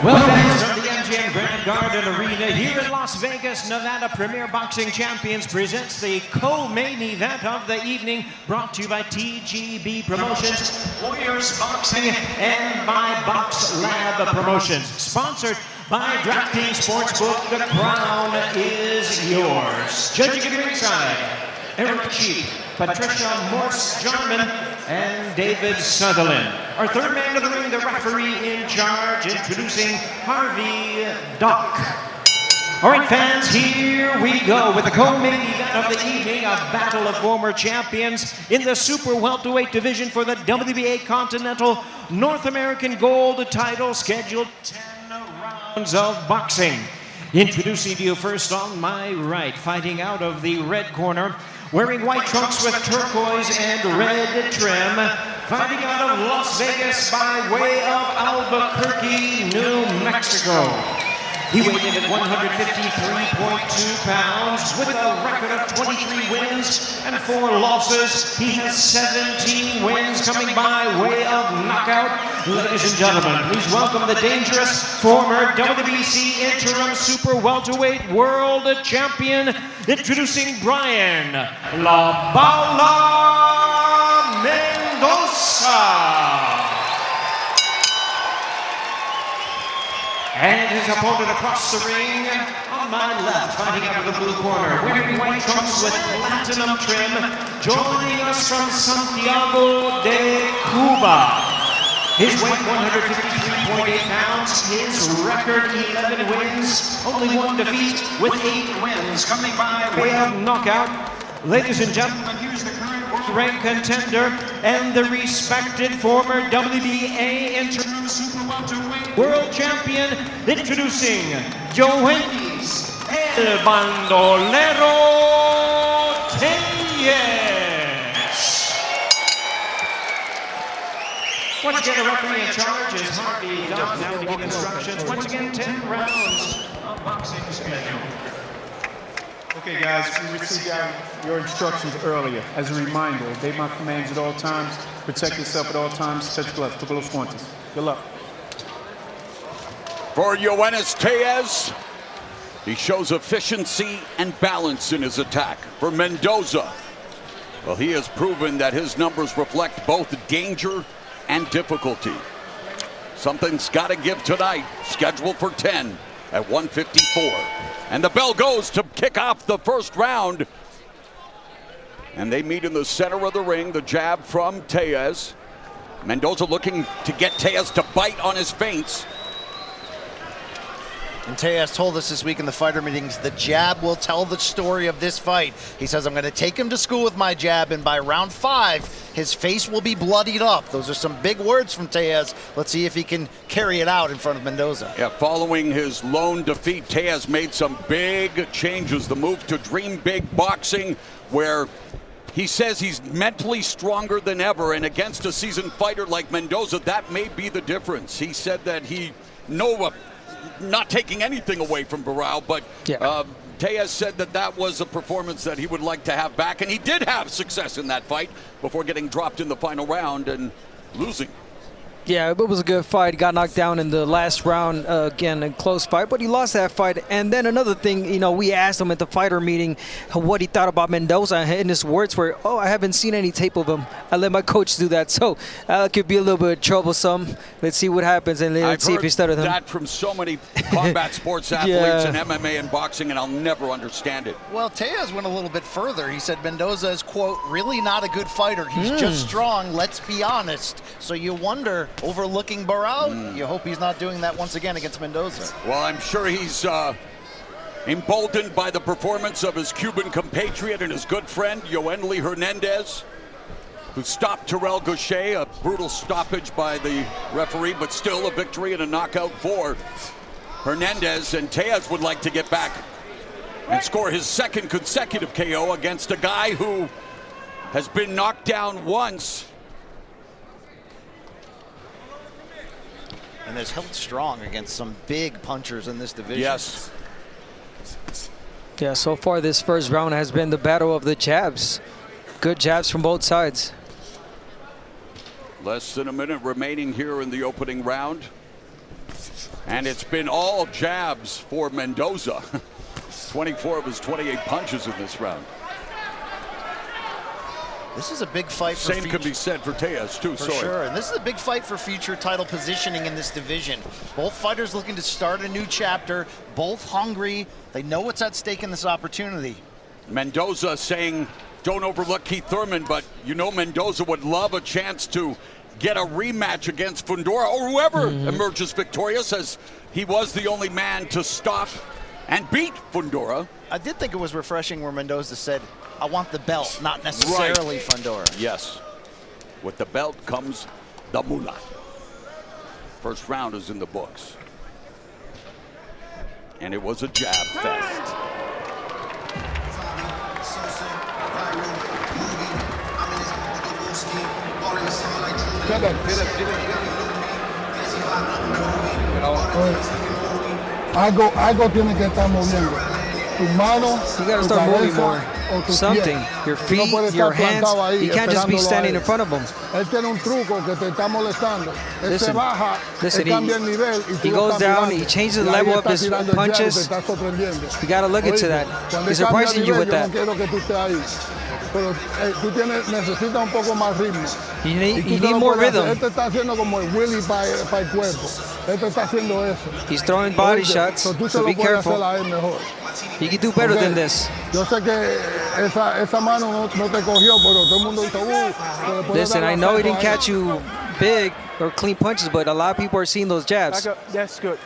Well, fans from the MGM Grand Garden Arena here in Las Vegas, Nevada, Premier Boxing Champions presents the co-main event of the evening, brought to you by TGB Promotions, Warriors Boxing, and by Box Lab Promotions. Sponsored by DraftKings Sportsbook, the crown is yours. Judging at ringside, Eric Cheek, Patricia Morse-Jarman, and David Sutherland. Our third man of the ring, the referee in charge, introducing Harvey Dock. All right, fans, here we go with the co-main event of the evening, a battle of former champions in the super welterweight division for the WBA Continental North American Gold title, scheduled 10 rounds of boxing. Introducing to you first on my right, fighting out of the red corner, wearing white trunks with turquoise and red trim, fighting out of Las Vegas by way of Albuquerque, New Mexico. He weighed in at 153.2 pounds with a record of 23 wins and 4 losses. He has 17 wins coming by way of knockout. Ladies and gentlemen, please welcome the dangerous former WBC interim super welterweight world champion, introducing Brian La Bala Mendoza. And his opponent across the ring, on my left, fighting out of the blue corner, wearing white trunks with platinum trim, joining us from Santiago de Cuba. His weight, 153.8 pounds, his record, 11 wins, only 1 defeat, with 8 wins, coming by way of knockout. Ladies and gentlemen, here's the current world rank contender and the respected former WBA interim super welterweight world champion, introducing Yoenis El Bandolero Tellez. Once again, the referee in charge is Harvey Dock, now to give instructions. Once again, 10 rounds of boxing schedule. Okay, guys, we received your instructions earlier. As a reminder, obey my commands at all times, protect yourself at all times, touch gloves, took los guantes. Good luck. For Yoenis Tellez, he shows efficiency and balance in his attack. For Mendoza, well, he has proven that his numbers reflect both danger and difficulty. Something's got to give tonight, scheduled for 10 at 154. And the bell goes to kick off the first round. And they meet in the center of the ring, the jab from Tellez. Mendoza looking to get Tellez to bite on his feints. And Tellez told us this week in the fighter meetings, the jab will tell the story of this fight. He says, I'm going to take him to school with my jab, and by round 5, his face will be bloodied up. Those are some big words from Tellez. Let's see if he can carry it out in front of Mendoza. Yeah, following his lone defeat, Tellez made some big changes. The move to dream big boxing, where he says he's mentally stronger than ever, and against a seasoned fighter like Mendoza, that may be the difference. He said that not taking anything away from Barao, but Tellez said that was a performance that he would like to have back, and he did have success in that fight before getting dropped in the final round and losing. Yeah, it was a good fight. Got knocked down in the last round, again, a close fight, but he lost that fight. And then another thing, we asked him at the fighter meeting what he thought about Mendoza, and his words were, I haven't seen any tape of him. I let my coach do that. So could be a little bit troublesome. Let's see what happens, and let's see if he studied him. I've heard that from so many combat sports athletes and MMA and boxing, and I'll never understand it. Well, Tellez went a little bit further. He said Mendoza is, quote, really not a good fighter. He's just strong, let's be honest. So you wonder, overlooking Barao, you hope he's not doing that once again against Mendoza. Well, I'm sure he's emboldened by the performance of his Cuban compatriot and his good friend, Yoenis Hernandez, who stopped Terrell Gaucher, a brutal stoppage by the referee, but still a victory and a knockout for Hernandez. And Tellez would like to get back and score his second consecutive KO against a guy who has been knocked down once. And has held strong against some big punchers in this division. Yes. Yeah, so far this first round has been the battle of the jabs. Good jabs from both sides. Less than a minute remaining here in the opening round. And it's been all jabs for Mendoza. 24 of his 28 punches in this round. This is a big fight for Same could be said for Tellez, too. For sure, and this is a big fight for future title positioning in this division. Both fighters looking to start a new chapter, both hungry. They know what's at stake in this opportunity. Mendoza saying, don't overlook Keith Thurman, but you know Mendoza would love a chance to get a rematch against Fundora or whoever emerges victorious, as he was the only man to stop and beat Fundora. I did think it was refreshing where Mendoza said, I want the belt, not necessarily Fundora. Yes. With the belt comes the moolah. First round is in the books. And it was a jab fest. Algo tiene que estar moviendo. Tu mano, You got to tu start moving cabeza, more. o tu Something. pie. Your Tú no feet, puedes your estar hands. plantado ahí You can't just be esperándolo a standing él. in front of him. Él tiene un truco que te está molestando. Él Listen, se baja, listen, él cambia el nivel y tú he lo goes estás down, mirando. he changes the Y ahí level of está his tirando el jab y punches. te está sorprendiendo. You got to look into Oíste, that. cuando He's él cambia surprising el you nivel, with yo no that. quiero que tú estés ahí. Pero tú necesitas un poco más ritmo. You Y need, tú you se need lo more puedes hacer. rhythm. Él te está haciendo como el Willy para el cuerpo. Él te está haciendo eso. He's throwing body Oíste, shots, so tú se so lo be puedes careful. hacer a él mejor. He can do better Ok, than this. Yo sé que esa mano no te cogió, pero todo el mundo hizo pero le puedes Listen, dar I la know he falta didn't a él. catch you big or clean punches, but a lot of people are seeing those jabs. That's good.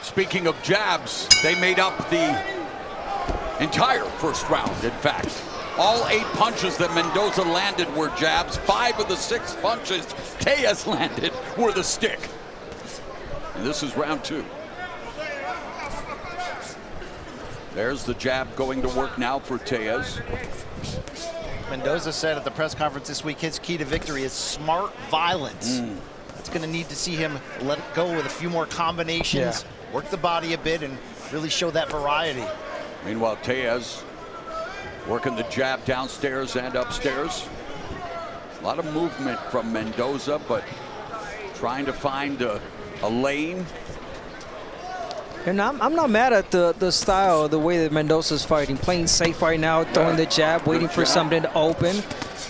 Speaking of jabs, they made up the entire first round, in fact. All 8 punches that Mendoza landed were jabs. 5 of the 6 punches Tellez landed were the stick. And this is round 2. There's the jab going to work now for Tellez. Mendoza said at the press conference this week, his key to victory is smart violence. That's going to need to see him let it go with a few more combinations, work the body a bit, and really show that variety. Meanwhile, Tellez working the jab downstairs and upstairs. A lot of movement from Mendoza, but trying to find a lane. And I'm not mad at the style, the way that Mendoza's fighting. Playing safe right now, throwing the jab, waiting for something to open.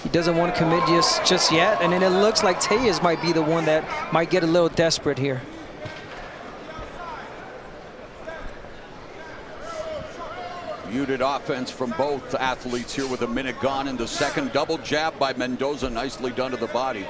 He doesn't want to commit just yet. And then it looks like Tellez might be the one that might get a little desperate here. Muted offense from both athletes here with a minute gone in the second. Double jab by Mendoza, nicely done to the body.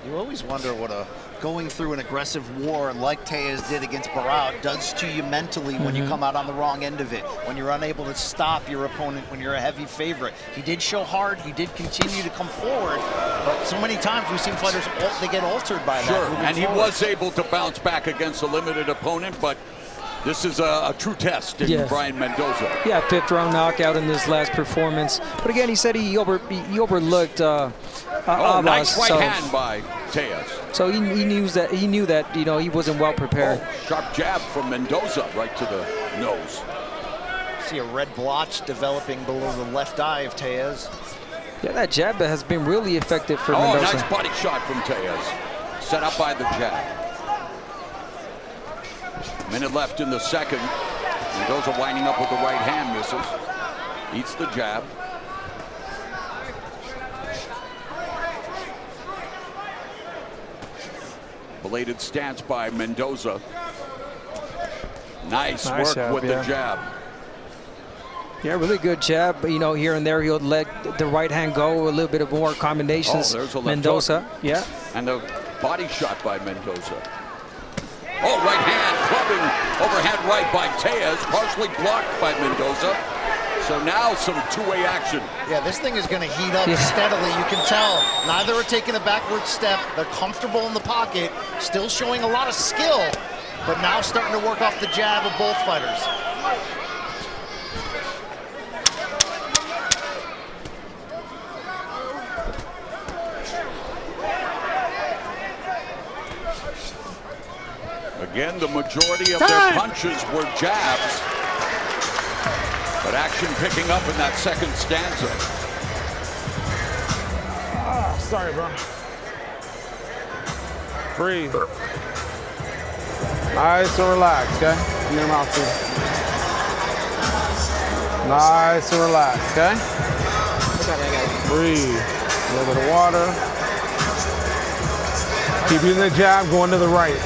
You always wonder what going through an aggressive war like Tellez did against Barao does to you mentally when you come out on the wrong end of it, when you're unable to stop your opponent when you're a heavy favorite. He did show hard, he did continue to come forward, but so many times we've seen fighters, they get altered by that. Sure, and forward. he was able to bounce back against a limited opponent, but this is a true test in Brian Mendoza. Yeah, 5th round knockout in this last performance. But again, he said he overlooked Nice right so, hand by Tellez. So he knew that he wasn't well prepared. Sharp jab from Mendoza right to the nose. See a red blotch developing below the left eye of Tellez. Yeah, that jab has been really effective for Mendoza. Nice body shot from Tellez. Set up by the jab. Minute left in the second. Mendoza winding up with the right hand, misses. Eats the jab. Belated stance by Mendoza. Nice work jab, with the jab. Yeah, really good jab. Here and there he'll let the right hand go. A little bit of more combinations. There's a left Mendoza, hook. yeah. And the body shot by Mendoza. Right hand, clubbing overhand right by Tellez, partially blocked by Mendoza. So now some two-way action. Yeah, this thing is going to heat up steadily. You can tell neither are taking a backward step. They're comfortable in the pocket, still showing a lot of skill, but now starting to work off the jab of both fighters. Again, the majority of their punches were jabs, but action picking up in that second stanza. Sorry, bro. Breathe. Nice and relax, okay? In your mouth, too. Nice and relax, okay? Breathe. A little bit of water. Keep using the jab, going to the right.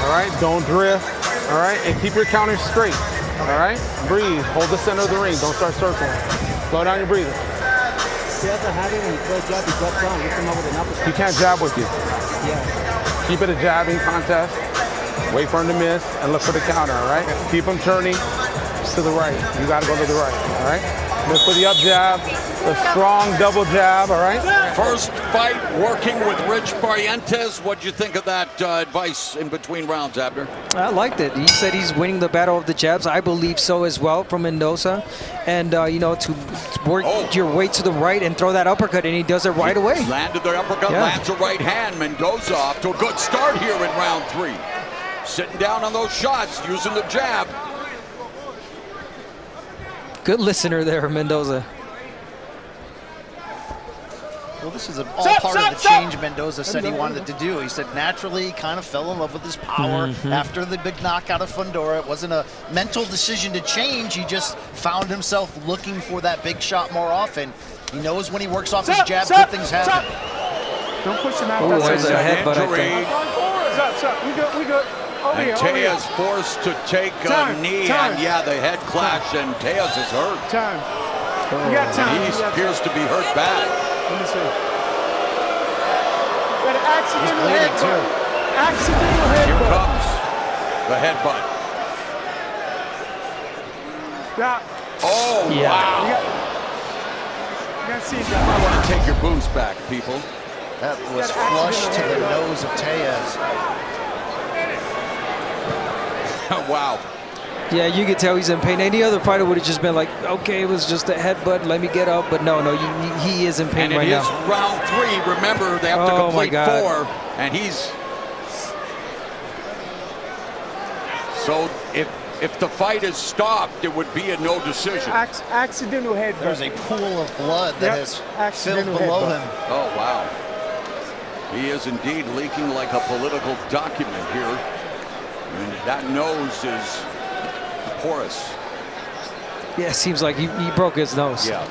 All right? Don't drift. All right? And keep your counter straight. All right? Breathe. Hold the center of the ring. Don't start circling. Slow down your breathing. He has a habit when he throws jab, he drops down, lift him up with an uppercut. He can't jab with you. Yeah. Keep it a jabbing contest. Wait for him to miss and look for the counter, all right? Keep him turning to the right. You got to go to the right, all right? Look for the up jab, the strong double jab, all right? First fight working with Rich Barrientos. What'd you think of that advice in between rounds, Abner? I liked it. He said he's winning the battle of the jabs. I believe so as well from Mendoza. And, you know, to work your way to the right and throw that uppercut, and he does it right away. Landed the uppercut, lands a right hand. Mendoza off to a good start here in round 3. Sitting down on those shots, using the jab. Good listener there, Mendoza. Well, this is all part of the change Mendoza said he wanted to do. He said naturally he kind of fell in love with his power after the big knockout of Fundora. It wasn't a mental decision to change. He just found himself looking for that big shot more often. He knows when he works off his jab, good things happen. Don't push him out. Ooh, there's a headbutt, I think. We good, we good. Over And here, Tellez forced to take a knee, and the head clash, and Tellez is hurt. Time. We got time. He appears to be hurt bad. Let me see. Got an accidental headbutt. Accidental Here headbutt. comes the headbutt. Yeah. Oh, Yeah. wow. You got to see I that. want to take your boost back, people. That was flush to the nose of Tellez. Wow. Yeah, you could tell he's in pain. Any other fighter would have just been like, okay, it was just a headbutt, let me get up. But no, he is in pain And right it is now. round 3. Remember, they have to Oh, my complete God. 4. And he's... So if the fight is stopped, it would be a no decision. Accidental headbutt. There's a pool of blood that has filled Accidental below headbutt. him. Oh, wow. He is indeed leaking like a political document here. And that nose is porous. Yeah, it seems like he broke his nose. Yeah.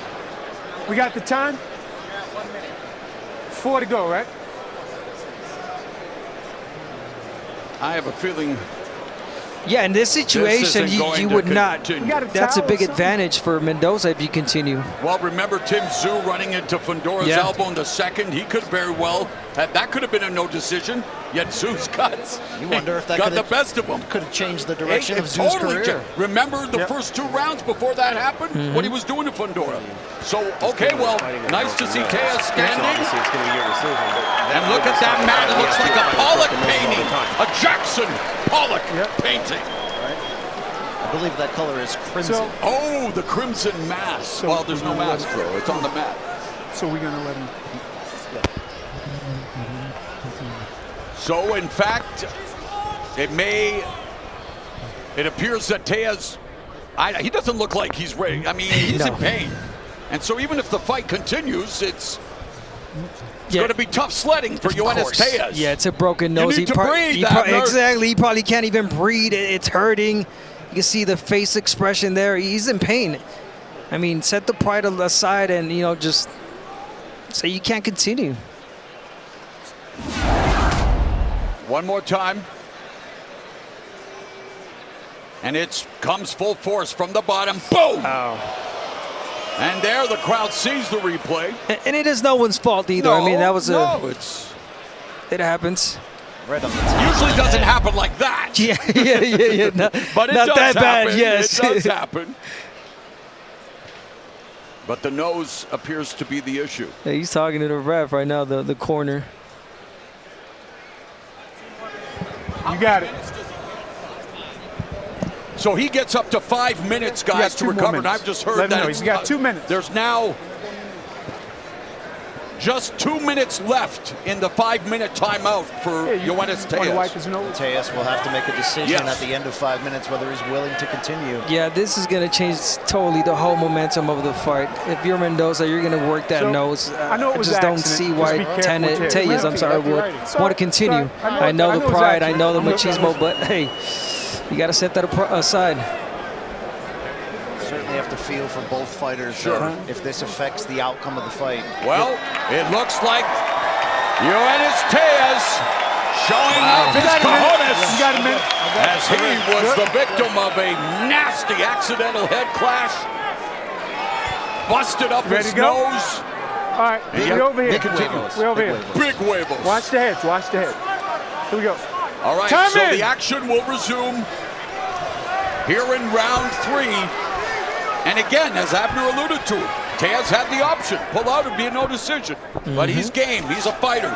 We got the time? 4 to go, right? I have a feeling Yeah, in this situation, isn't going you to would not. continue. You got a That's a towel big or something? advantage for Mendoza if you continue. Well, remember Tim Tszyu running into Fundora's Yeah. elbow in the second? He could very well that could have been a no decision. Yet Tszyu's guts You wonder if that got could the have- best of him. Could have changed the direction of It Tszyu's totally career. changed. Remember the first 2 rounds before that happened? What he was doing to Fundora. So, okay, well, nice to see Tellez standing. And look at that mat. It looks like a Pollock painting. A Jackson Pollock painting. I believe that color is crimson. So, Oh, the crimson mask. Well, there's no mask, though. It's on the mat. so we're going to let him. So, in fact, it appears that Tellez, he doesn't look like he's ready. I mean, he's in pain. And so even if the fight continues, it's going to be tough sledding for Yoenis Tellez. Yeah, it's a broken nose. need to breathe, exactly. He probably can't even breathe. It's hurting. You can see the face expression there. He's in pain. I mean, set the pride aside and, you know, just say you can't continue. One more time. And it comes full force from the bottom. Boom! And there the crowd sees the replay. And it is no one's fault either. I mean, that was it happens. Right on the top. Usually doesn't happen like that. Yeah. No, But it not does that happen. bad, yes. It does happen. But the nose appears to be the issue. Yeah, he's talking to the ref right now, the corner. You got it. So he gets up to 5 minutes, You got guys, to 2 more recover. And minutes. I've just heard Let him that know. He's got 2 minutes. There's now Just 2 minutes left in the 5-minute timeout for Yoenis Tellez. Tellez will have to make a decision Yes. at the end of 5 minutes whether he's willing to continue. Yeah, this is going to change totally the whole momentum of the fight. If you're Mendoza, you're going to work that nose. I know it I was just don't accident. see Just why be careful, Tellez, I'm sorry, would want to continue. I know the pride, I know the machismo, but hey, you got to set that aside. Certainly have to feel for both fighters if this affects the outcome of the fight. Well, it looks like Yoenis Tellez showing off his cojones as he was the victim of a nasty accidental head clash. Busted up his nose. All right, we over here. We over here. Big huevos. Watch the heads. Watch the head. Here we go. All right, Time so in. the action will resume here in round 3. And again, as Abner alluded to, Tellez had the option. Pull out and be a no decision. But he's game. He's a fighter.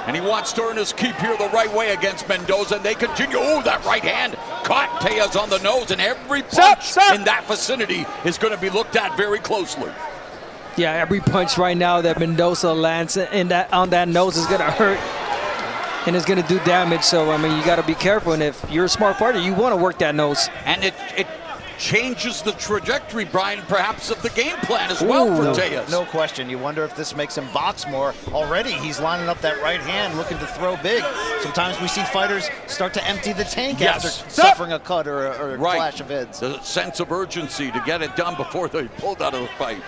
And he wants to earn his keep here the right way against Mendoza. And they continue. Oh, that right hand caught Tellez on the nose. And every punch in that vicinity is going to be looked at very closely. Yeah, every punch right now that Mendoza lands on that nose is going to hurt. And it's going to do damage. So, I mean, you got to be careful. And if you're a smart fighter, you want to work that nose. And it changes the trajectory, Brian, perhaps of the game plan as well for Tellez. No question. You wonder if this makes him box more. Already, he's lining up that right hand, looking to throw big. Sometimes we see fighters start to empty the tank after suffering a cut or a clash of heads. The sense of urgency to get it done before they pulled out of the fight.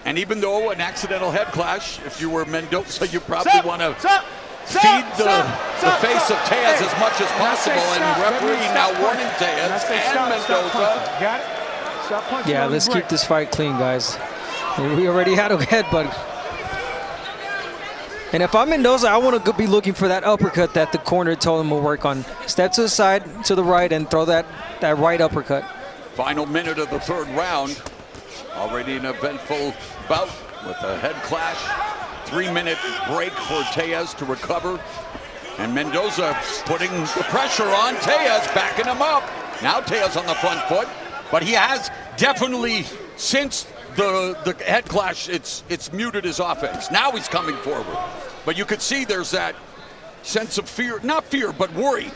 And even though an accidental head clash, if you were Mendoza, you probably want to feed the face of Tellez as much as possible, and referee now warning Tellez and Mendoza. Got it? Stop punching. Yeah, let's keep this fight clean, guys. We already had a headbutt. And if I'm Mendoza, I want to be looking for that uppercut that the corner told him to work on. Step to the side, to the right, and throw that right uppercut. Final minute of the 3rd round. Already an eventful bout with a head clash. 3-minute break for Tellez to recover. And Mendoza putting the pressure on Tellez, backing him up. Now Tellez on the front foot, but he has definitely, since the head clash, it's muted his offense. Now he's coming forward. But you could see there's that sense of fear, not fear, but worry.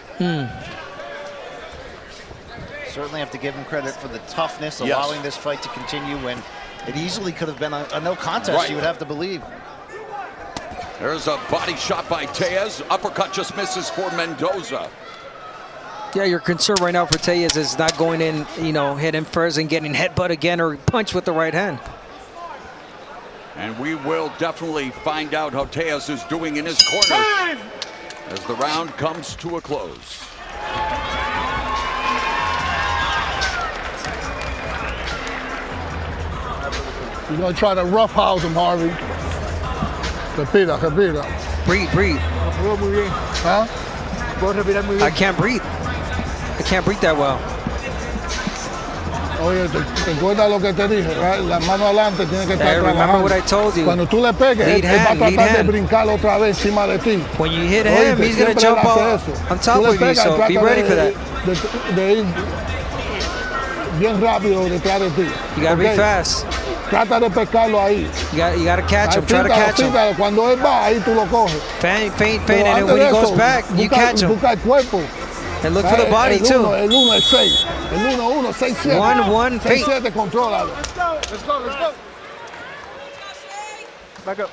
Certainly have to give him credit for the toughness, allowing this fight to continue when it easily could have been a no contest, you would have to believe. There's a body shot by Tellez. Uppercut just misses for Mendoza. Yeah, your concern right now for Tellez is not going in, hit him first and getting headbutt again or punch with the right hand. And we will definitely find out how Tellez is doing in his corner as the round comes to a close. You're going to try to roughhouse him, Harvey. Respira. Breathe. Huh? I can't breathe. I can't breathe that well. Oye, te acuerdas lo que te dije, right? La mano adelante tiene que estar Remember trabajando. what I told you. Cuando tú le pegues, él va a tratar de brincar otra vez encima de ti. When you hit him, he's going to jump on top of you, so be ready for that. De ir bien rápido detrás de ti. You got to be fast. Trata de pescarlo ahí. You got to catch him. Try to catch him. Cuando él va, ahí tú lo coges. Feint, and then when he goes back, you catch him. Busca el cuerpo. And look for the body, too. El 1 es 6. El 1, 6, 7. 1, 6, 7, contrólalo. Let's go. Back up.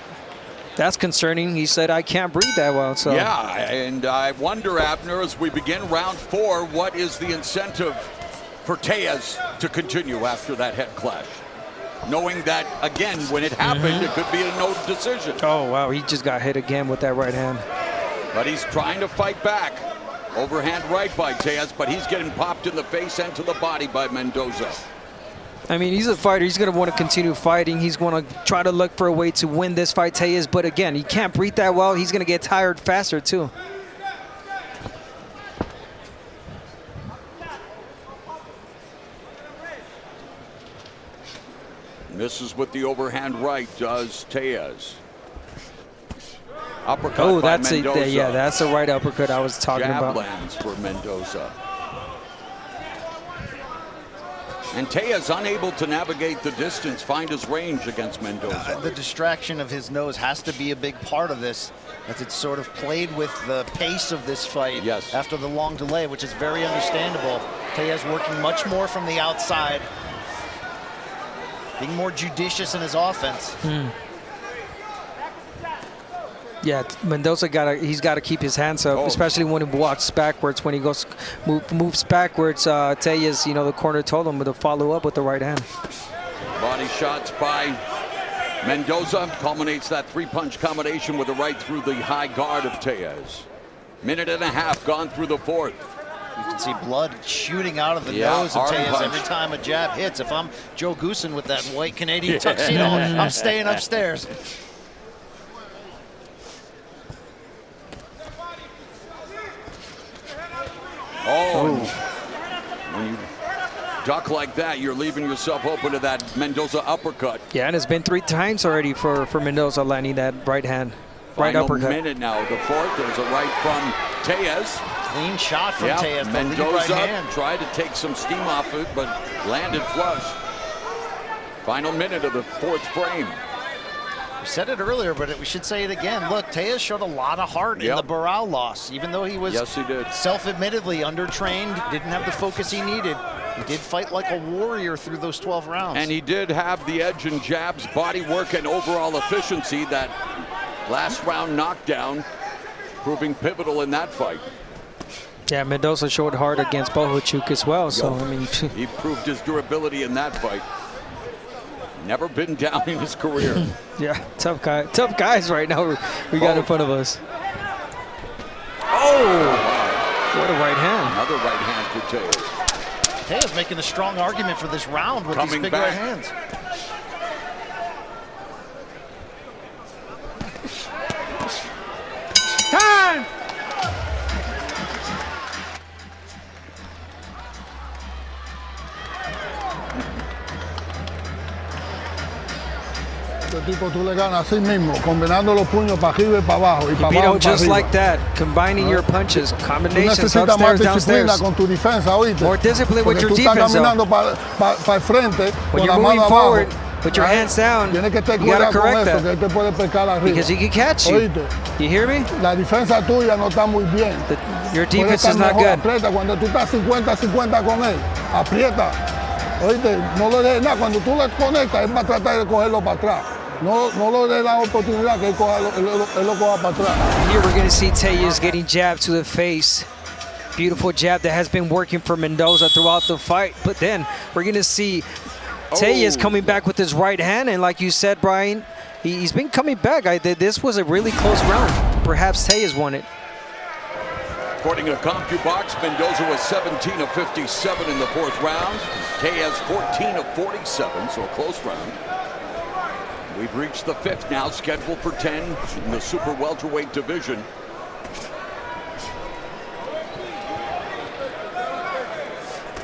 That's concerning. He said, I can't breathe that well. So. Yeah, and I wonder, Abner, as we begin round 4, what is the incentive for Tellez to continue after that head clash? Knowing that, again, when it happened, it could be a no decision. Oh, wow. He just got hit again with that right hand. But he's trying to fight back. Overhand right by Tellez, but he's getting popped in the face and to the body by Mendoza. I mean, he's a fighter. He's going to want to continue fighting. He's going to try to look for a way to win this fight, Tellez. But again, he can't breathe that well. He's going to get tired faster, too. Misses with the overhand right, does Tellez. Uppercut by that's Mendoza. that's the right uppercut I was talking Jab about. lands for Mendoza. And Tellez unable to navigate the distance, find his range against Mendoza. The distraction of his nose has to be a big part of this, as it's sort of played with the pace of this fight after the long delay, which is very understandable. Tellez working much more from the outside, being more judicious in his offense. Yeah, Mendoza he's got to keep his hands up, especially when he walks backwards. When he moves backwards, Tellez, the corner told him to follow up with the right hand. Body shots by Mendoza culminates that three-punch combination with a right through the high guard of Tellez. Minute and a half gone through the fourth. You can see blood shooting out of the nose of Tellez every time a jab hits. If I'm Joe Goosen with that white Canadian tuxedo, I'm staying upstairs. When you duck like that, you're leaving yourself open to that Mendoza uppercut. Yeah, and it's been 3 times already for Mendoza landing that right hand. Final uppercut. Minute now, the fourth. There's a right from Tellez. Clean shot from Tellez. Mendoza right tried to take some steam off it, but landed flush. Final minute of the fourth frame. We said it earlier, but we should say it again. Look, Tellez showed a lot of heart in the Barao loss, even though he was self-admittedly undertrained, didn't have the focus he needed. He did fight like a warrior through those 12 rounds. And he did have the edge in jabs, body work, and overall efficiency. That last round knockdown proving pivotal in that fight. Yeah, Mendoza showed hard against Bohachuk as well, so I mean... he proved his durability in that fight. Never been down in his career. Yeah, tough guys right now we got in front of us. What a right hand. Another right hand for Tellez. Tellez making a strong argument for this round with these big right hands. Time! Este tipo tú le ganas así mismo, combinando los puños para arriba y para abajo. Y para beat abajo him y para just arriba. like that, combining your punches, Tú combinations, necesitas más upstairs, disciplina downstairs. con tu defensa, ¿oíste? More discipline with Porque your tú estás defense, though. caminando para el frente When con you're la moving mano forward, abajo. put your hands down, Tienes que tener you gotta cuidado con correct eso, que that. él te puede pescar arriba. Because he can catch you. ¿Oíste? You hear me? La defensa tuya no está muy bien. Your Puede defense estar is not mejor, good. aprieta. Cuando tú estás 50-50 con él, aprieta. Oíste, no le des nada. Cuando tú le conectas, él va a tratar de cogerlo para atrás. No le des la oportunidad que él lo coja para atrás. Here we're going to see Tellez getting jabbed to the face. Beautiful jab that has been working for Mendoza throughout the fight. But then we're going to see Tellez coming back with his right hand. And like you said, Brian, he's been coming back. This was a really close round. Perhaps Tellez won it. According to CompuBox, Mendoza was 17 of 57 in the fourth round. Tellez 14 of 47, so a close round. We've reached the fifth now, scheduled for 10 in the super welterweight division.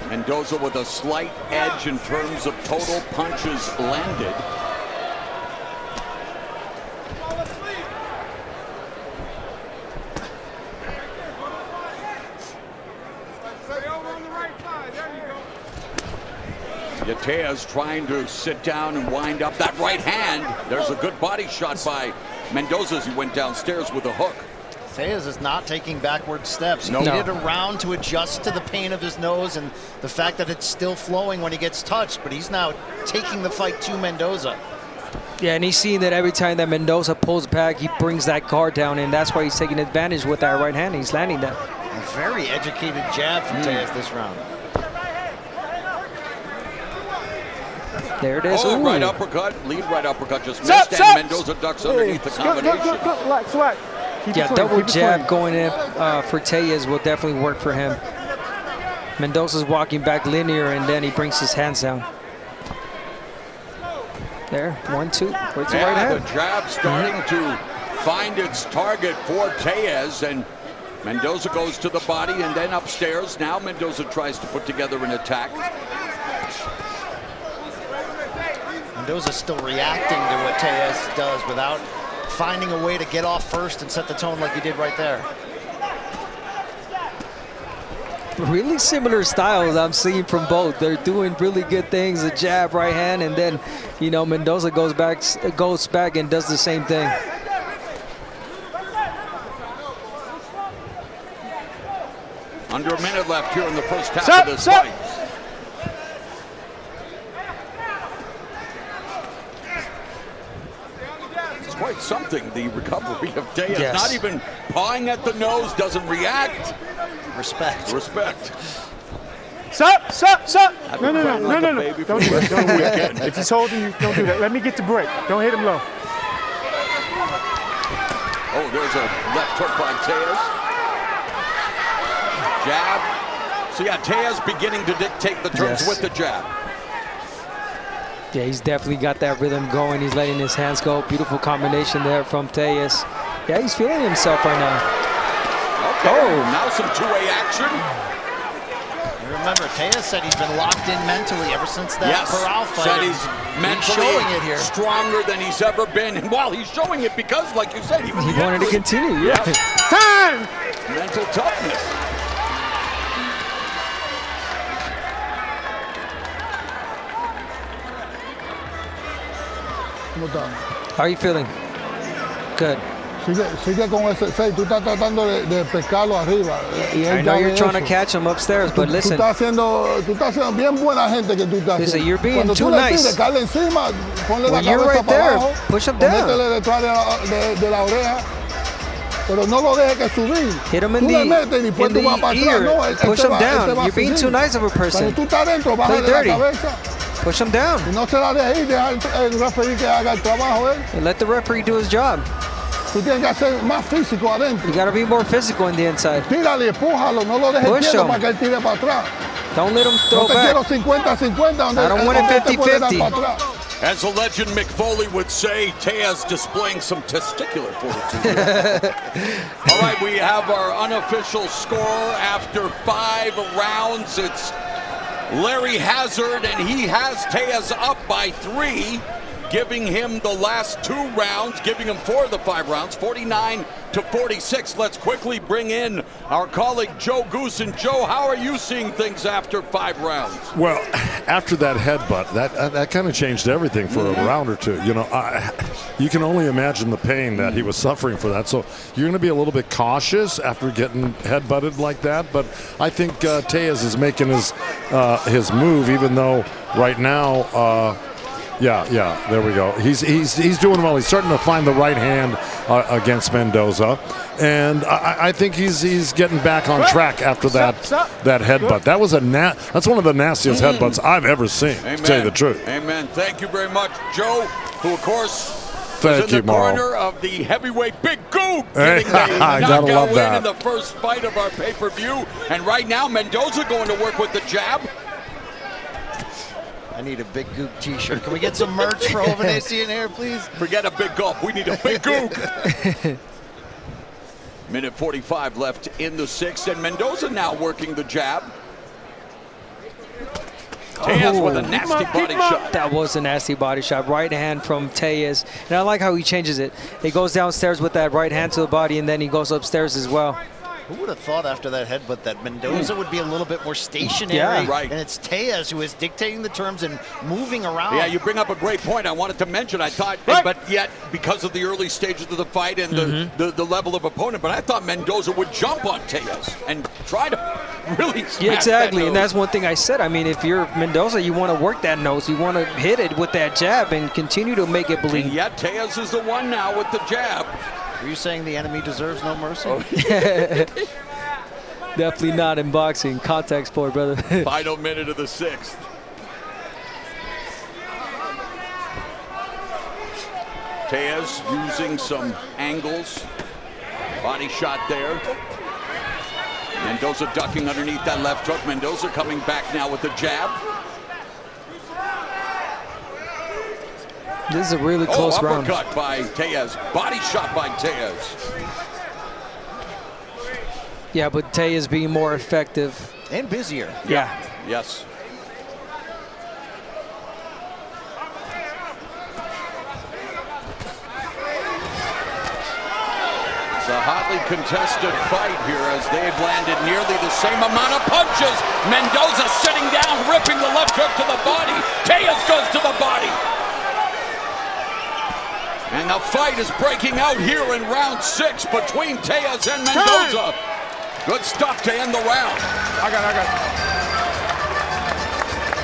Mendoza with a slight edge in terms of total punches landed. Tellez trying to sit down and wind up that right hand. There's a good body shot by Mendoza as he went downstairs with a hook. Tellez is not taking backward steps. He No. needed a round to adjust to the pain of his nose and the fact that it's still flowing when he gets touched, but he's now taking the fight to Mendoza. Yeah, and he's seeing that every time that Mendoza pulls back, he brings that guard down, and that's why he's taking advantage with that right hand. He's landing that. A very educated jab from Tellez this round. There it is. Ooh. Right uppercut, lead right uppercut just missed, and Mendoza ducks underneath the combination. Relax, relax. Yeah, double jab going in for Tellez will definitely work for him. Mendoza's walking back linear, and then he brings his hands down. There, 1-2. Where's the right hand? The jab starting to find its target for Tellez, and Mendoza goes to the body and then upstairs. Now Mendoza tries to put together an attack. Mendoza's still reacting to what Tellez does without finding a way to get off first and set the tone like he did right there. really similar styles I'm seeing from both. They're doing really good things, a jab, right hand, and then, you know, Mendoza goes back and does the same thing. Under a minute left here in the first half of this fight. It's quite something, the recovery of Tellez. Yes. Not even pawing at the nose, doesn't react. Respect. Respect. Stop. No. Baby Don't do that. Don't do that. If he's holding you, don't do that. Let me get the break. Don't hit him low. Oh, there's a left hook by Tellez. Jab. So yeah, Tellez beginning to dictate the terms with the jab. Yeah, he's definitely got that rhythm going. He's letting his hands go. Beautiful combination there from Tellez. Yeah, he's feeling himself right now. Okay, now some two-way action. You remember, Tellez said he's been locked in mentally ever since that Corral fight. Said he's mentally showing it here. stronger than he's ever been. And while he's showing it because, like you said, he wanted to continue. Yeah. Time! Mental toughness. ¿Cómo está? How are you feeling? Good. Sigue con ese 6. Tú estás tratando de pescarlo arriba. Y él I know ya you're ve trying to eso. catch him upstairs, but listen. Tú estás haciendo bien buena gente que tú estás Listen, haciendo. you're being Cuando too tú le nice. tires, caerle encima, ponle Well, la you're cabeza right para there. abajo. Push him o down. métele detrás de la oreja. Pero no lo dejes que subir. Hit him in Tú le metes y the, después tú vas para atrás. No, él push te him va down. a You're being subir. too nice of a person. Cuando tú estás adentro, Play bájale la dirty. cabeza. Push him down. Y no se la dejes ir, deja el referee que haga el trabajo él. And let the referee do his job. Tú tienes que ser más físico adentro. You got to be more physical in the inside. Tírale, empújalo, no lo dejes Push quieto him. para que él tire para atrás. Don't let him throw No te back. quiero 50-50 donde I don't want it donde te puede dar 50-50. para atrás. As the legend McFoley would say, Tellez displaying some testicular fortitude. All right, we have our unofficial score after 5 rounds. It's Larry Hazard, and he has Tellez up by 3, giving him the last 2 rounds, giving him 4 of the 5 rounds, 49-46. Let's quickly bring in our colleague Joe Goose. And Joe, how are you seeing things after 5 rounds? Well, after that headbutt, that kind of changed everything for a round or two. You know, you can only imagine the pain that he was suffering for that. So you're going to be a little bit cautious after getting headbutted like that. But I think Tellez is making his move, even though right now. Yeah, there we go. He's doing well. He's starting to find the right hand against Mendoza, and I think he's getting back on track after that headbutt. That was that's one of the nastiest headbutts I've ever seen. Amen. To tell you the truth. Amen. Thank you very much, Joe, who of course Thank was in you, the Mauro. corner of the heavyweight Big Goop, Hey, getting the I gotta knockout love win that. in the first fight of our pay-per-view. And right now, Mendoza going to work with the jab. I need a Big Goop t-shirt. Can we get some merch for Ovanesi in here, please? Forget a big gulp. We need a big goop. Minute 45 left in the 6th, and Mendoza now working the jab. Tellez with a nasty body shot. That was a nasty body shot. Right hand from Tellez. And I like how he changes it. He goes downstairs with that right hand to the body, and then he goes upstairs as well. Who would have thought after that headbutt that Mendoza would be a little bit more stationary? Yeah. Right. And it's Tellez who is dictating the terms and moving around. Yeah, you bring up a great point. I wanted to mention, I thought, but yet because of the early stages of the fight and the level of opponent, but I thought Mendoza would jump on Tellez and try to really smack Yeah, exactly, that and nose. that's one thing I said. I mean, if you're Mendoza, you want to work that nose. You want to hit it with that jab and continue to make it bleed. And yet Tellez is the one now with the jab. Are you saying the enemy deserves no mercy? Definitely not in boxing. Contact sport, brother. Final minute of the 6th. Tellez using some angles. Body shot there. Mendoza ducking underneath that left hook. Mendoza coming back now with the jab. This is a really close round. Uppercut by Tellez. Body shot by Tellez. Yeah, but Tellez being more effective. And busier. Yeah. Yes. a hotly contested fight here as they've landed nearly the same amount of punches. Mendoza sitting down, ripping the left hook to the body. Tellez goes to the body. And the fight is breaking out here in round 6 between Tellez and Mendoza. Good stuff to end the round. I got it.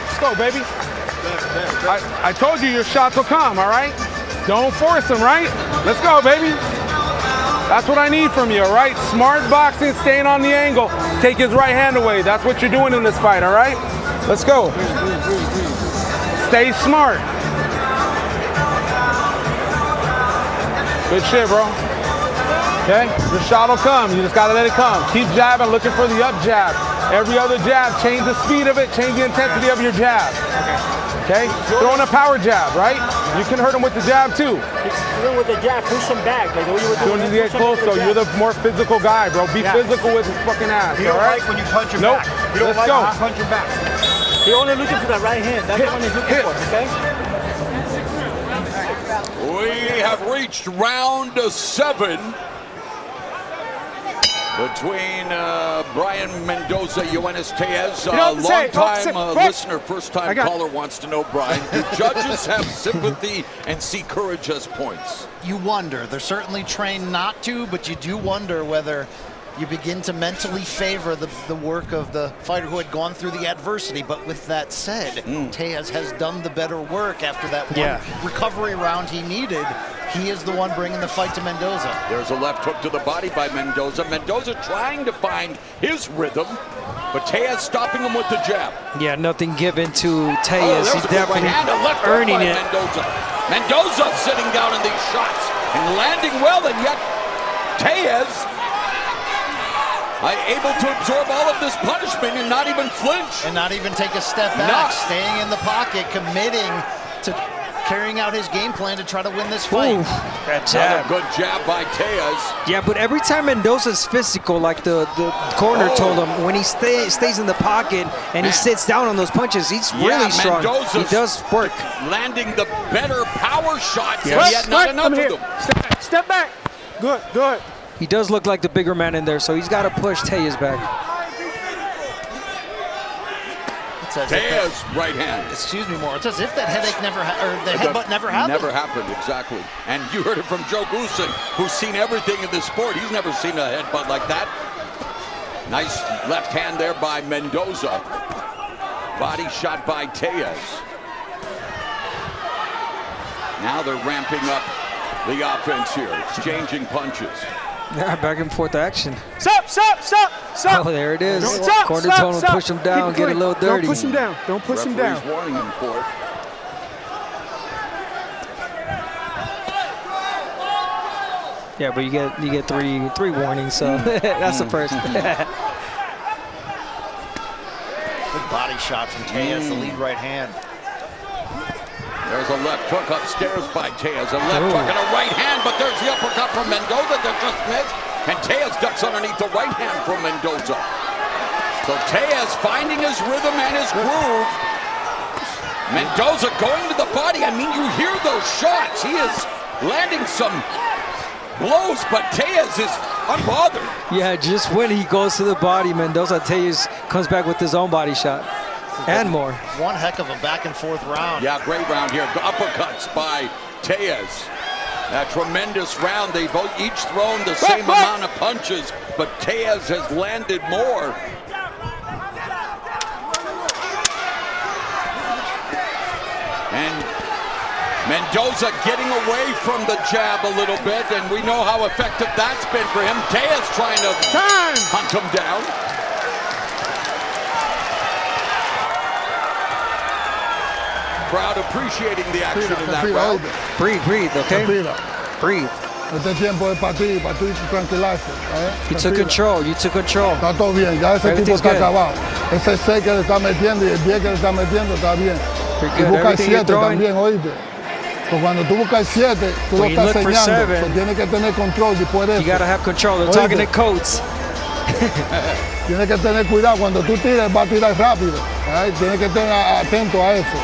Let's go, baby. I told you your shots will come, all right? Don't force them, right? Let's go, baby. That's what I need from you, all right? Smart boxing, staying on the angle. Take his right hand away. That's what you're doing in this fight, all right? Let's go. Stay smart. Good shit, bro. Okay? Your shot will come. You just got to let it come. Keep jabbing, looking for the up jab. Every other jab, change the speed of it, change the intensity of your jab. Okay? Throwing a power jab, right? You can hurt him with the jab, too. Even with the jab, push him back. Like what you were doing. Soon as you get close, though, you're the more physical guy, bro. Be physical with his fucking ass, You don't all right? like when you punch him Nope. back. You don't Let's like go. when you punch him back. You're only looking for that right hand. That's the one he's looking for, okay? We have reached round 7 between Brian Mendoza, Yoenis Tellez. Long-time listener, first-time caller wants to know, Brian, do judges have sympathy and see courage as points? You wonder. They're certainly trained not to, but you do wonder whether you begin to mentally favor the work of the fighter who had gone through the adversity. But with that said, Tellez has done the better work after that one recovery round he needed. He is the one bringing the fight to Mendoza. There's a left hook to the body by Mendoza. Mendoza trying to find his rhythm, but Tellez stopping him with the jab. Yeah, nothing given to Tellez. He's definitely earning it. Mendoza sitting down in these shots and landing well, and yet Tellez able to absorb all of this punishment and not even flinch. And not even take a step back, staying in the pocket, committing to carrying out his game plan to try to win this fight. That jab. Good jab by Tellez. Yeah, but every time Mendoza's physical, like the corner told him, when he stays in the pocket and he sits down on those punches, he's really strong. He does work. Landing the better power shots, and yet not enough of them. Step back. Good, good. He does look like the bigger man in there, so he's got to push Tellez back. Tellez right hand. Excuse me, more. It's as if that headache never headbutt never happened. Never happened, exactly. And you heard it from Joe Goosen, who's seen everything in this sport. He's never seen a headbutt like that. Nice left hand there by Mendoza. Body shot by Tellez. Now they're ramping up the offense here, exchanging punches. Yeah, back and forth action. Stop. Oh, there it is. Corner tone will push him down, get a little dirty. Don't push him down. Don't push him down. Referee's warning him for it. Yeah, but you get three warnings, so that's the first. Good body shot from Tellez, the lead right hand. There's a left hook upstairs by Tellez. A left hook and a right hand, but there's the uppercut from Mendoza that just missed. And Tellez ducks underneath the right hand from Mendoza. So Tellez finding his rhythm and his groove. Mendoza going to the body. I mean, you hear those shots. He is landing some blows, but Tellez is unbothered. Yeah, just when he goes to the body, Mendoza, Tellez comes back with his own body shot. And more. One heck of a back and forth round. Yeah, great round here. Uppercuts by Tellez. A tremendous round. They've each thrown the same amount of punches, but Tellez has landed more. And Mendoza getting away from the jab a little bit, and we know how effective that's been for him. Tellez trying to hunt him down. Crowd appreciating the action in that round. Breathe, okay? Breathe. Este tiempo es para ti tranquilarte. You took control. Está todo bien, ya ese tipo está acabado. Ese 6 que le está metiendo y el 10 que le está metiendo está bien. Y busca el 7 también, oíste. Pues cuando tú buscas el 7, tú lo estás enseñando. Tienes que tener control después de eso. You gotta have control. They're talking to codes. Tienes que tener cuidado. Cuando tú tires, va a tirar rápido. Tienes que estar atento a eso.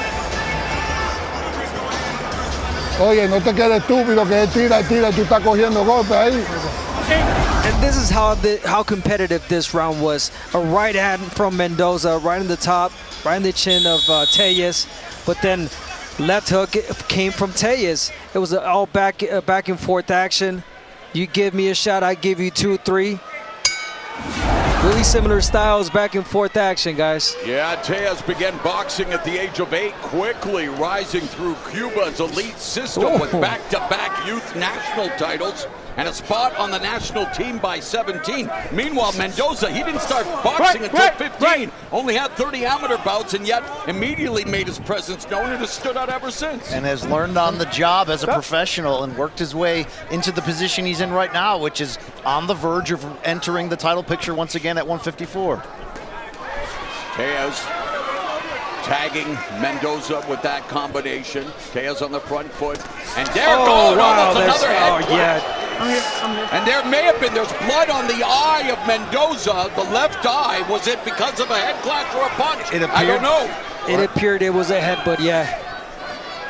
Oye, no te quedes estúpido que él tira y tú estás cogiendo golpes ahí. And this is how competitive this round was. A right hand from Mendoza, right in the top, right in the chin of Tellez, but then left hook came from Tellez. It was all back and forth action. You give me a shot, I give you 2, 3. Really similar styles, back and forth action, guys. Yeah, Tellez began boxing at the age of 8, quickly rising through Cuba's elite system with back-to-back youth national titles and a spot on the national team by 17. Meanwhile, Mendoza, he didn't start boxing until 15. Only had 30 amateur bouts, and yet immediately made his presence known and has stood out ever since. And has learned on the job as a professional and worked his way into the position he's in right now, which is on the verge of entering the title picture once again at 154. Tellez tagging Mendoza with that combination. Tellez on the front foot. And there goes another head clash. And there may have been, there's blood on the eye of Mendoza, the left eye. Was it because of a head clash or a punch? I don't know. It appeared it was a headbutt, yeah.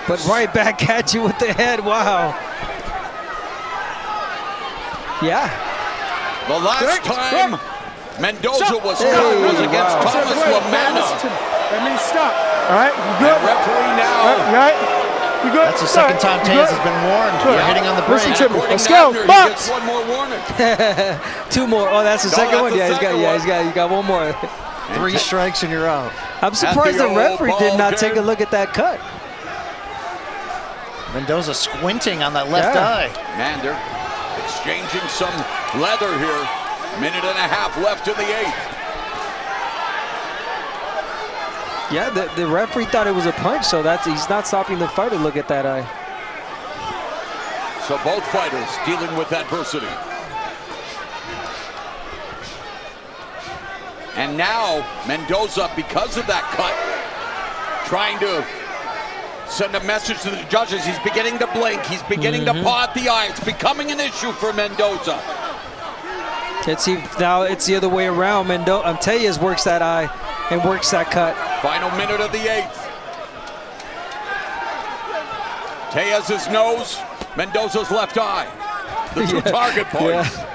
But right back at you with the head, wow. Yeah. The last time Mendoza was caught was against Thomas Lamana. That means stop. All right, you good? And referee now. You all right? You good? That's the second time Tellez has been warned for hitting on the brake. Listen to me. Let's to go. Abner, he Box. gets one more warning. 2 more. Oh, that's the second that's one. the Yeah, second he's got one more. 3 strikes and you're out. I'm surprised the old referee did ball not take a game. look at that cut. Mendoza squinting on that left eye. Man, they're exchanging some leather here. Minute and a half left in the 8th. Yeah, the referee thought it was a punch, so he's not stopping the fight to look at that eye. So both fighters dealing with adversity. And now Mendoza, because of that cut, trying to send a message to the judges. He's beginning to blink. He's beginning to paw at the eye. It's becoming an issue for Mendoza. Let's see, now it's the other way around. Tellez works that eye and works that cut. Final minute of the 8th. Tellez's nose, Mendoza's left eye. The 2 target points. Yeah.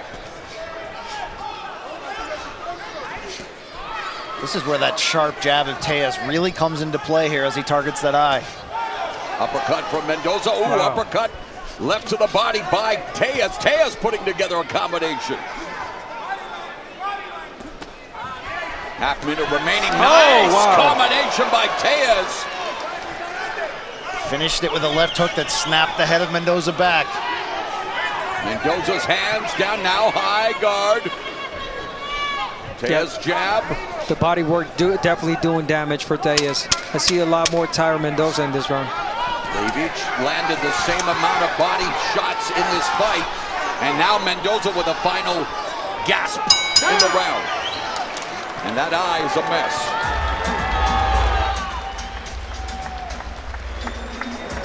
This is where that sharp jab of Tellez really comes into play here as he targets that eye. Uppercut from Mendoza. Ooh, uppercut left to the body by Tellez. Tellez putting together a combination. Half minute remaining. Nice combination by Tellez. Finished it with a left hook that snapped the head of Mendoza back. Mendoza's hands down now, high guard. Tellez jab. The body work definitely doing damage for Tellez. I see a lot more Tyra Mendoza in this round. They've each landed the same amount of body shots in this fight. And now Mendoza with a final gasp in the round. And that eye is a mess.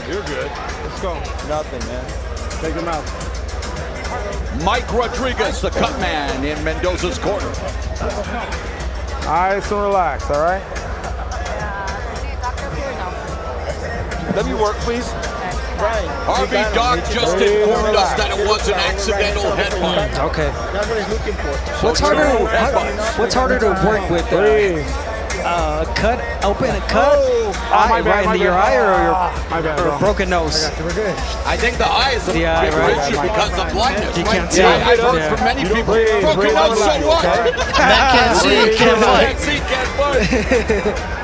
You're good. Let's go. Nothing, man. Take him out. Mike Rodriguez, the cut man in Mendoza's corner. All right, so relax, all right? Let me work, please. Brian. Harvey Doc just informed us that it was an accidental headbutt. Okay. That's what he's looking for. What's harder to work with? A cut, open a cut, right into your eye or a broken nose? We're good. I think the eye is a big issue because of blindness. You can't right? see. I've heard from many people, broken nose, so what? That can't see, can't fight. Can't see, can't fight.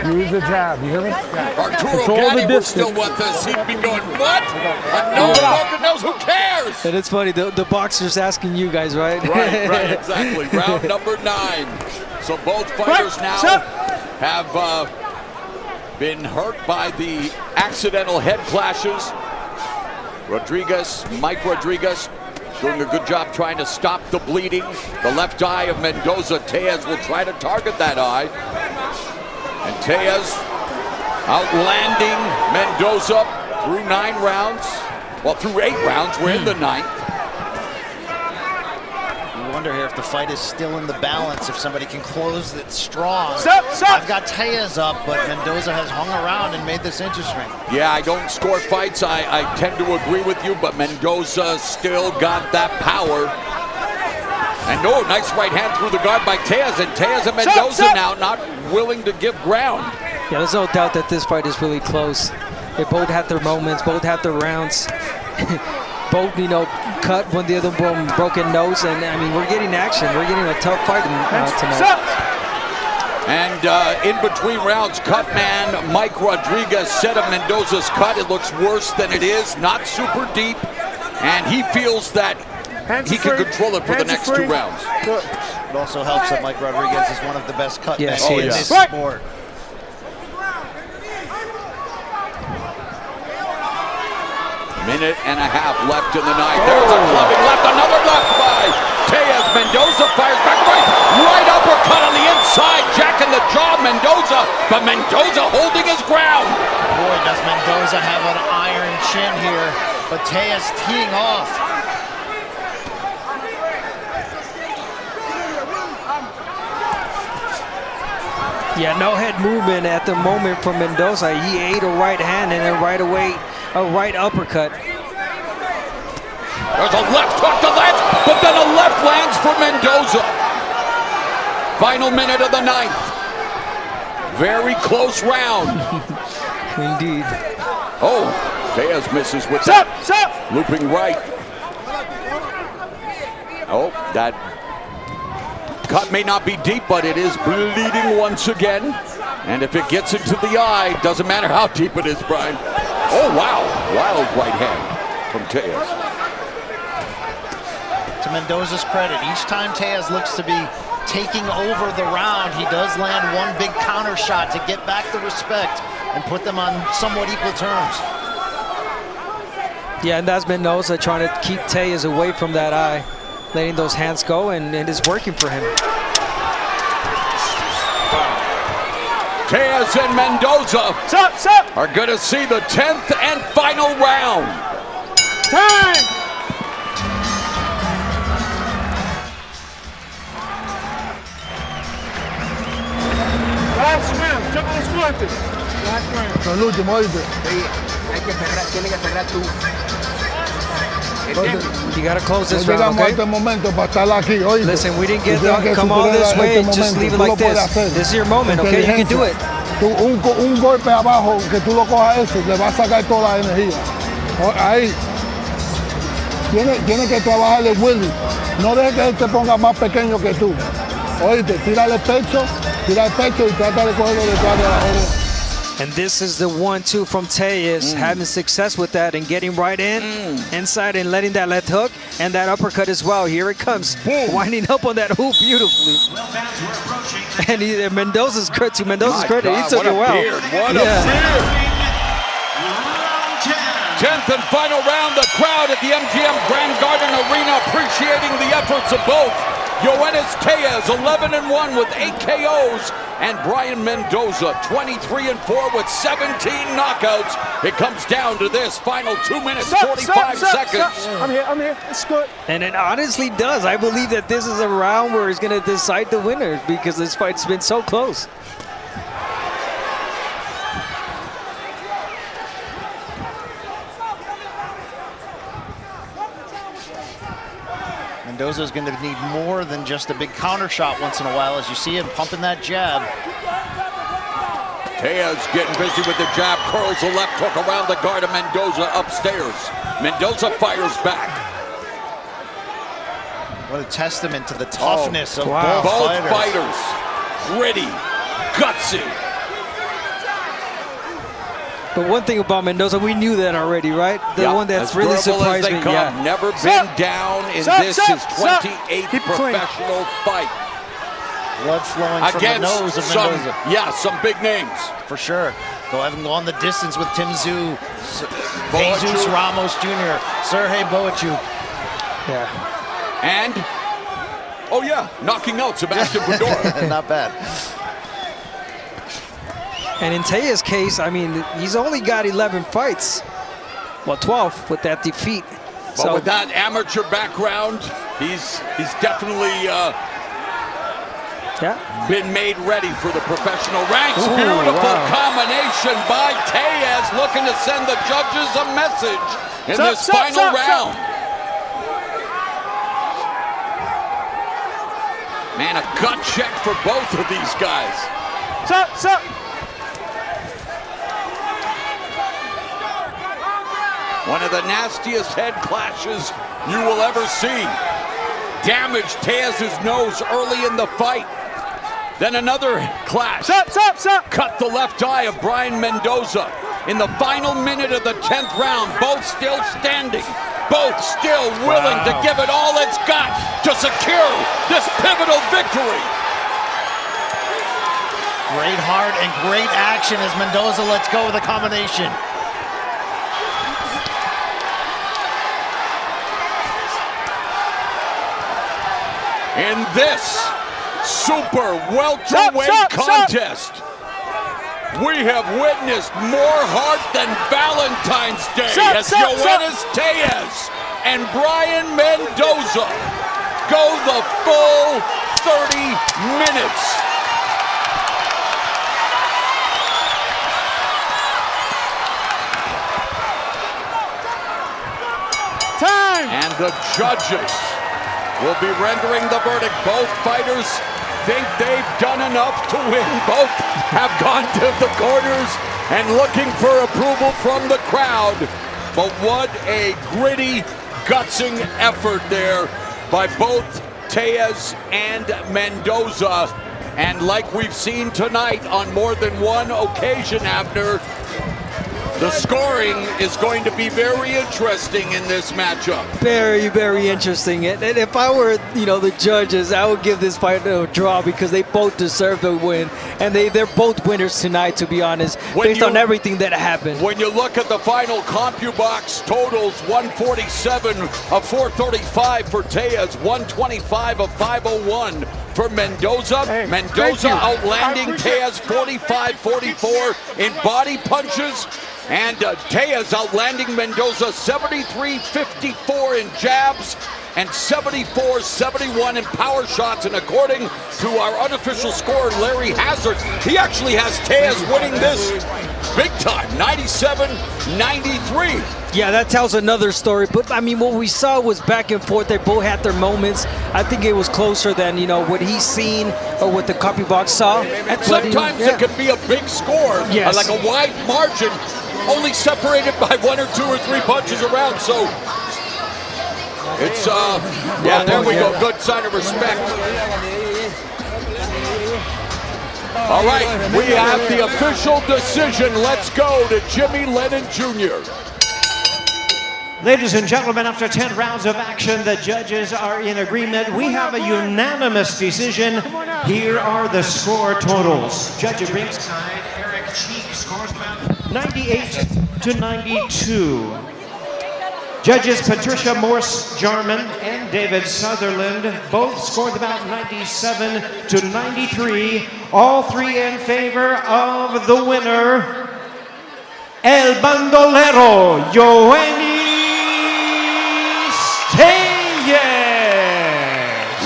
Use the jab, you hear me? Arturo Gatti was still with us. He'd be going, what? No broken nose, who cares? And it's funny, the boxer's asking you guys, right? Right, exactly. Round number 9. So both fighters now have been hurt by the accidental head clashes. Mike Rodriguez, doing a good job trying to stop the bleeding. The left eye of Mendoza. Tellez will try to target that eye. And Tellez outlanding Mendoza through 9 rounds. Well, through 8 rounds. We're in the 9th. wonder here if the fight is still in the balance, if somebody can close it strong. Stop. I've got Tellez up, but Mendoza has hung around and made this interesting. Yeah, I don't score fights. I tend to agree with you, but Mendoza still got that power. And no, nice right hand through the guard by Tellez, and Tellez and Mendoza now not willing to give ground. Yeah, there's no doubt that this fight is really close. They both had their moments, both had their rounds. Both, cut when the other one broke a nose, and I mean, we're getting action. We're getting a tough fight tonight. And in between rounds, cut man Mike Rodriguez said of Mendoza's cut, it looks worse than it is, not super deep, and he feels that he can control it for the next 2 rounds. Good. It also helps that Mike Rodriguez is one of the best cut men in this Right. sport. Minute and a half left in the night. There's a clubbing left, another left by Tellez. Mendoza fires back right uppercut on the inside, jack in the jaw, Mendoza, but Mendoza holding his ground. Boy, does Mendoza have an iron chin here, but Tellez teeing off. Yeah, no head movement at the moment from Mendoza. He ate a right hand and then right away a right uppercut. There's a left hook to land, but then a left lands for Mendoza. Final minute of the 9th. Very close round. Indeed. Oh, Tellez misses with that. Looping right. Oh, that cut may not be deep, but it is bleeding once again. And if it gets into the eye, doesn't matter how deep it is, Brian. Oh, wow. Wild right hand from Tellez. To Mendoza's credit, each time Tellez looks to be taking over the round, he does land one big counter shot to get back the respect and put them on somewhat equal terms. Yeah, and that's Mendoza trying to keep Tellez away from that eye, letting those hands go, and it's working for him. Tellez and Mendoza are going to see the 10th and final round. Time! Last round, todos los golpes. Last round. El último, ¿oíste? Tiene que cerrar tú. You got to close this No round, llegamos a okay? este momento para estar aquí, ¿oíste? Listen, we didn't get Tú tienes que come all superar this este way, momento. just leave it Tú lo like puedes this. hacer. This is your moment, okay? You can do it. Un golpe abajo, que tú lo cojas eso, le va a sacar toda la energía. Ahí. Tienes que trabajar el Willy. No dejes que él te ponga más pequeño que tú. Oíste, tira el pecho y trata de cogerlo detrás de la oreja. And this is the 1-2 from Tellez, having success with that and getting right inside and letting that left hook and that uppercut as well. Here it comes, winding up on that hook beautifully. And Mendoza's credit, to Mendoza's credit, he took it well. What a beard. 10th and final round, the crowd at the MGM Grand Garden Arena appreciating the efforts of both. Yoenis Tellez, 11-1 with 8 KOs, and Brian Mendoza, 23-4 with 17 knockouts. It comes down to this final 2 minutes, 45 seconds. I'm here. It's good. And it honestly does. I believe that this is a round where it's going to decide the winner because this fight's been so close. Mendoza's going to need more than just a big counter shot once in a while, as you see him pumping that jab. Tellez getting busy with the jab, curls the left hook around the guard of Mendoza upstairs. Mendoza fires back. What a testament to the toughness of Both both fighters. Gritty, gutsy. But one thing about Mendoza, we knew that already, right? The one that's really surprised me. Yeah. Never been down in this, his 28th professional fight. Blood flowing from the nose of Mendoza. Some big names. For sure. Go on the distance with Tim Tszyu, Jesus Ramos Jr., Sergey Boachuk. Yeah. And, knocking out Sebastian Fedora. Not bad. And in Tellez's case, I mean, he's only got 11 fights. Well, 12 with that defeat. But with that amateur background, he's definitely been made ready for the professional ranks. Ooh, beautiful wow. combination by Tellez, looking to send the judges a message in this final round. Man, a gut check for both of these guys. One of the nastiest head clashes you will ever see. Damaged Tellez's nose early in the fight. Then another clash. Cut the left eye of Brian Mendoza. In the final minute of the 10th round, both still standing. Both still willing to give it all it's got to secure this pivotal victory. Great heart and great action as Mendoza lets go of the combination. In this super welterweight contest, we have witnessed more heart than Valentine's Day as Yoenis Tellez and Brian Mendoza go the full 30 minutes. Time! And the judges will be rendering the verdict. Both fighters think they've done enough to win. Both have gone to the corners and looking for approval from the crowd. But what a gritty, gutsing effort there by both Tellez and Mendoza. And like we've seen tonight on more than one occasion, Abner, the scoring is going to be very interesting in this matchup. Very, very interesting. And if I were, the judges, I would give this fight a draw because they both deserve the win. And they're both winners tonight, to be honest, based on everything that happened. When you look at the final CompuBox totals, 147 of 435 for Tellez, 125 of 501 for Mendoza. Mendoza outlanding Tellez 45-44 in body punches. And Tellez outlanding Mendoza 73-54 in jabs and 74-71 in power shots. And according to our unofficial scorer, Larry Hazard, he actually has Tellez winning this big time, 97-93. Yeah, that tells another story. But, I mean, what we saw was back and forth. They both had their moments. I think it was closer than, what he's seen or what the CompuBox saw. And sometimes it can be a big score, like a wide margin, only separated by 1 or 2 or 3 punches around. So it's, there we go. Good sign of respect. All right, we have the official decision. Let's go to Jimmy Lennon Jr. Ladies and gentlemen, after 10 rounds of action, the judges are in agreement. We have a unanimous decision. Here are the score totals. Judge at ringside, Eric Cheek scores about 98-92. Judges Patricia Morse-Jarman and David Sutherland both scored about 97-93. All three in favor of the winner, El Bandolero, Yoenis Tellez.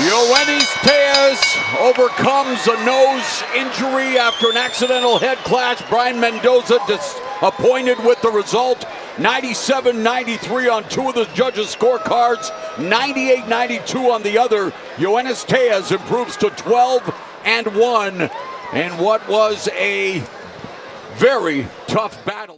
Yoenis Tellez overcomes a nose injury after an accidental head clash. Brian Mendoza disappointed with the result. 97-93 on 2 of the judges' scorecards, 98-92 on the other. Yoenis Tellez improves to 12-1 in what was a very tough battle.